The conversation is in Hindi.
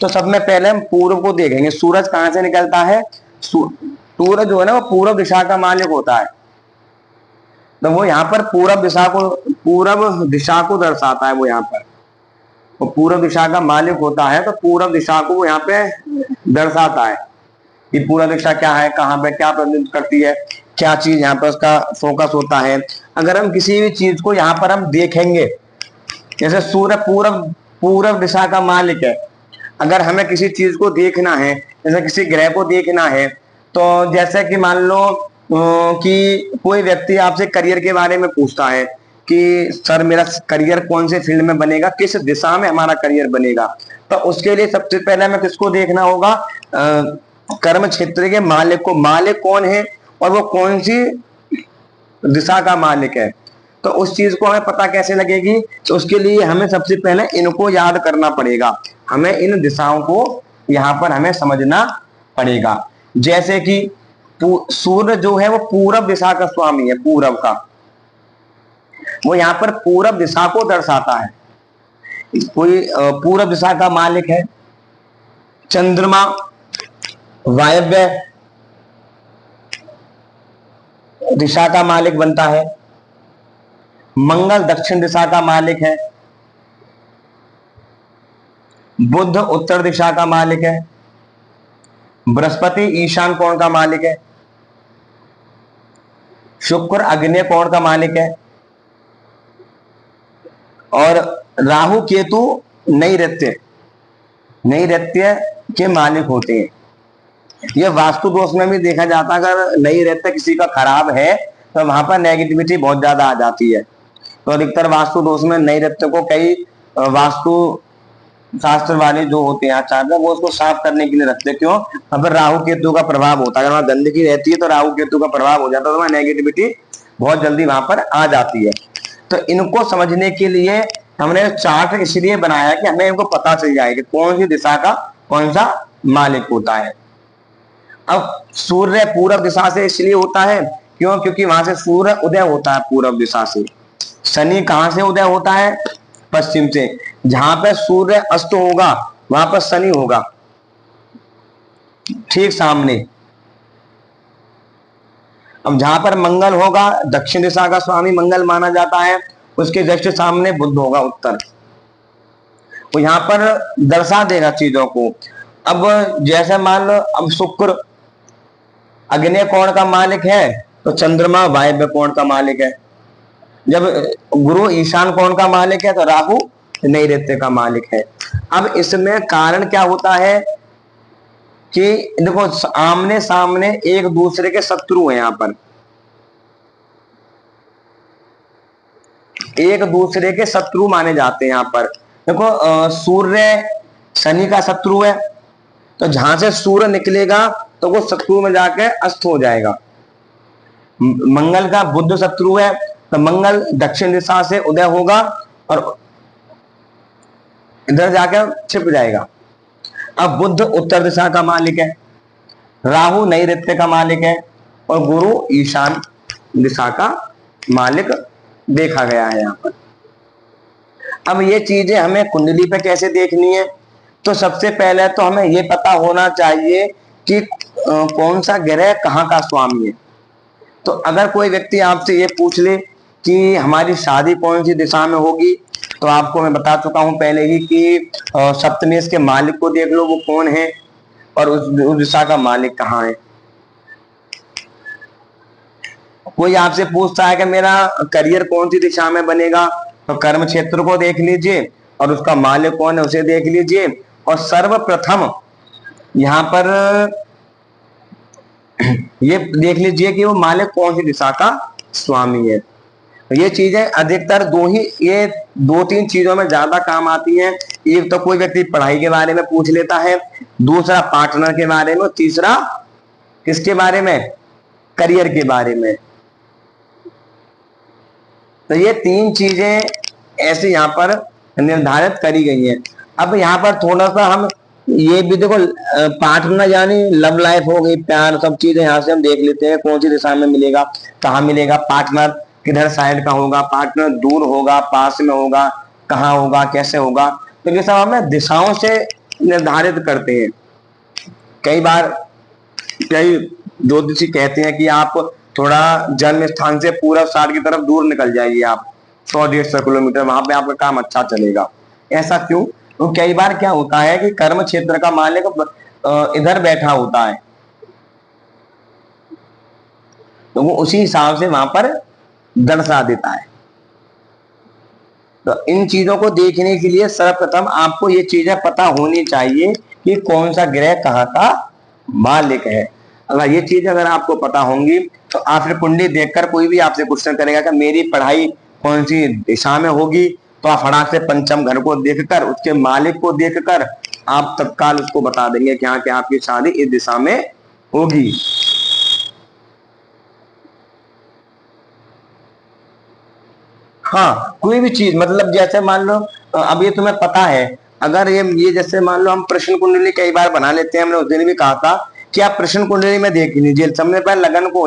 तो सब में पहले हम पूर्व को देखेंगे। सूरज कहां से निकलता है? सूरज जो है ना वो पूर्व दिशा का मालिक होता है, तो वो यहाँ पर पूर्व दिशा को दर्शाता है। वो यहाँ पर वो पूर्व दिशा का मालिक होता है, तो पूर्व दिशा को वो यहाँ पे दर्शाता है कि पूर्व दिशा क्या है, कहाँ पे क्या प्रतिनिधित्व करती है, क्या चीज यहाँ पर उसका फोकस होता है। अगर हम किसी भी चीज को यहाँ पर हम देखेंगे, जैसे सूर्य पूर्व दिशा का मालिक है, अगर हमें किसी चीज को देखना है, जैसे किसी ग्रह को देखना है, तो जैसे कि मान लो कि कोई व्यक्ति आपसे करियर के बारे में पूछता है कि सर मेरा करियर कौन से फील्ड में बनेगा, किस दिशा में हमारा करियर बनेगा, तो उसके लिए सबसे पहले हमें किसको देखना होगा? कर्म क्षेत्र के मालिक को। मालिक कौन है और वो कौन सी दिशा का मालिक है, तो उस चीज को हमें पता कैसे लगेगी? तो उसके लिए हमें सबसे पहले इनको याद करना पड़ेगा, हमें इन दिशाओं को यहाँ पर हमें समझना पड़ेगा। जैसे कि सूर्य जो है वो पूरब दिशा का स्वामी है, पूरब का, वो यहाँ पर पूरब दिशा को दर्शाता है। कोई पूरब दिशा का मालिक है। चंद्रमा वायव्य दिशा का मालिक बनता है। मंगल दक्षिण दिशा का मालिक है। बुध उत्तर दिशा का मालिक है। बृहस्पति ईशान कोण का मालिक है। शुक्र आग्नेय कोण का मालिक है। और राहु केतु नैऋत्य के मालिक होते हैं। यह वास्तु दोष में भी देखा जाता है, अगर नैऋत्य किसी का खराब है तो वहां पर नेगेटिविटी बहुत ज्यादा आ जाती है। तो अधिकतर वास्तु दोष में नैऋत्य को कई वास्तु शास्त्र वाले जो होते हैं आचार्य, वो उसको साफ करने के लिए रखते हैं। क्यों? वहां पर राहु केतु का प्रभाव होता है। अगर वहां गंदगी रहती है तो राहु केतु का प्रभाव हो जाता है, तो वहां नेगेटिविटी बहुत जल्दी वहां पर आ जाती है। तो इनको समझने के लिए हमने चार्ट इसलिए बनाया कि हमें इनको पता चल जाए कि कौन सी दिशा का कौन सा मालिक होता है। अब सूर्य पूर्व दिशा से इसलिए होता है क्यों? क्योंकि वहां से सूर्य उदय होता है पूर्व दिशा से। शनि कहां से उदय होता है? पश्चिम से। जहां पर सूर्य अस्त होगा वहां पर शनि होगा ठीक सामने। अब जहां पर मंगल होगा, दक्षिण दिशा का स्वामी मंगल माना जाता है, उसके जस्ट सामने बुध होगा उत्तर। वो यहां पर दर्शा देगा चीजों को। अब जैसे मान लो अब शुक्र आग्नेय कोण का मालिक है, तो चंद्रमा वायव्य कोण का मालिक है। जब गुरु ईशान कोण का मालिक है, तो राहु नैऋत्य का मालिक है। अब इसमें कारण क्या होता है कि देखो आमने सामने एक दूसरे के शत्रु हैं। यहाँ पर एक दूसरे के शत्रु माने जाते हैं। यहाँ पर देखो सूर्य शनि का शत्रु है, तो जहां से सूर्य निकलेगा तो वो शत्रु में जाके अस्त हो जाएगा। मंगल का बुध शत्रु है, तो मंगल दक्षिण दिशा से उदय होगा और इधर जाकर छिप जाएगा। अब बुध उत्तर दिशा का मालिक है, राहु नैऋत्य का मालिक है और गुरु ईशान दिशा का मालिक देखा गया है यहाँ पर। अब ये चीजें हमें कुंडली पे कैसे देखनी है? तो सबसे पहले तो हमें ये पता होना चाहिए कि कौन सा ग्रह कहाँ का स्वामी है। तो अगर कोई व्यक्ति आपसे ये पूछ ले कि हमारी शादी कौन सी दिशा में होगी, तो आपको मैं बता चुका हूं पहले ही कि सप्तमेश के मालिक को देख लो वो कौन है और उस दिशा का मालिक कहाँ है। कोई आपसे पूछता है कि मेरा करियर कौन सी दिशा में बनेगा, तो कर्म क्षेत्र को देख लीजिए और उसका मालिक कौन है उसे देख लीजिए। और सर्वप्रथम यहाँ पर ये देख लीजिए कि वो मालिक कौन सी दिशा का स्वामी है। ये चीजें अधिकतर ये दो तीन चीजों में ज्यादा काम आती हैं। एक तो कोई व्यक्ति पढ़ाई के बारे में पूछ लेता है, दूसरा पार्टनर के बारे में, तीसरा किसके बारे में? करियर के बारे में। तो ये तीन चीजें ऐसे यहाँ पर निर्धारित करी गई हैं। अब यहाँ पर थोड़ा सा हम ये भी देखो, पार्टनर यानी लव लाइफ हो गई, प्यार, सब चीजें यहाँ से हम देख लेते हैं कौन सी दिशा में मिलेगा, कहाँ मिलेगा, पार्टनर किधर साइड का होगा, पार्टनर दूर होगा, पास में होगा, कहाँ होगा, कैसे होगा। तो ये सब हमें दिशाओं से निर्धारित करते हैं। कई बार कई ज्योतिषी कहते हैं कि आप थोड़ा जन्म स्थान से पूरब साठ की तरफ दूर निकल जाइए, आप 100-150 किलोमीटर, वहां पे आपका काम अच्छा चलेगा। ऐसा क्यों? तो कई बार क्या होता है कि कर्म क्षेत्र का मालिक इधर बैठा होता है, तो वो उसी हिसाब से वहां पर दर्शा देता है। तो इन चीजों को देखने के लिए सर्वप्रथम आपको ये चीजें पता होनी चाहिए कि कौन सा ग्रह कहाँ का मालिक है। अगर ये चीज अगर आपको पता होंगी तो आप फिर कुंडली देखकर कोई भी आपसे क्वेश्चन करेगा कि मेरी पढ़ाई कौन सी दिशा में होगी, तो आप फटाक से पंचम घर को देखकर उसके मालिक को देखकर आप तत्काल उसको बता देंगे कि हाँ कि आपकी शादी इस दिशा में होगी। हाँ, कोई भी चीज मतलब जैसे मान लो अब ये तुम्हें पता है, अगर ये जैसे मान लो हम प्रश्न कुंडली कई बार बना लेते हैं, हमने उस दिन भी कहा था कि आप प्रश्न कुंडली में देख लीजिए, सबसे पहले लगन को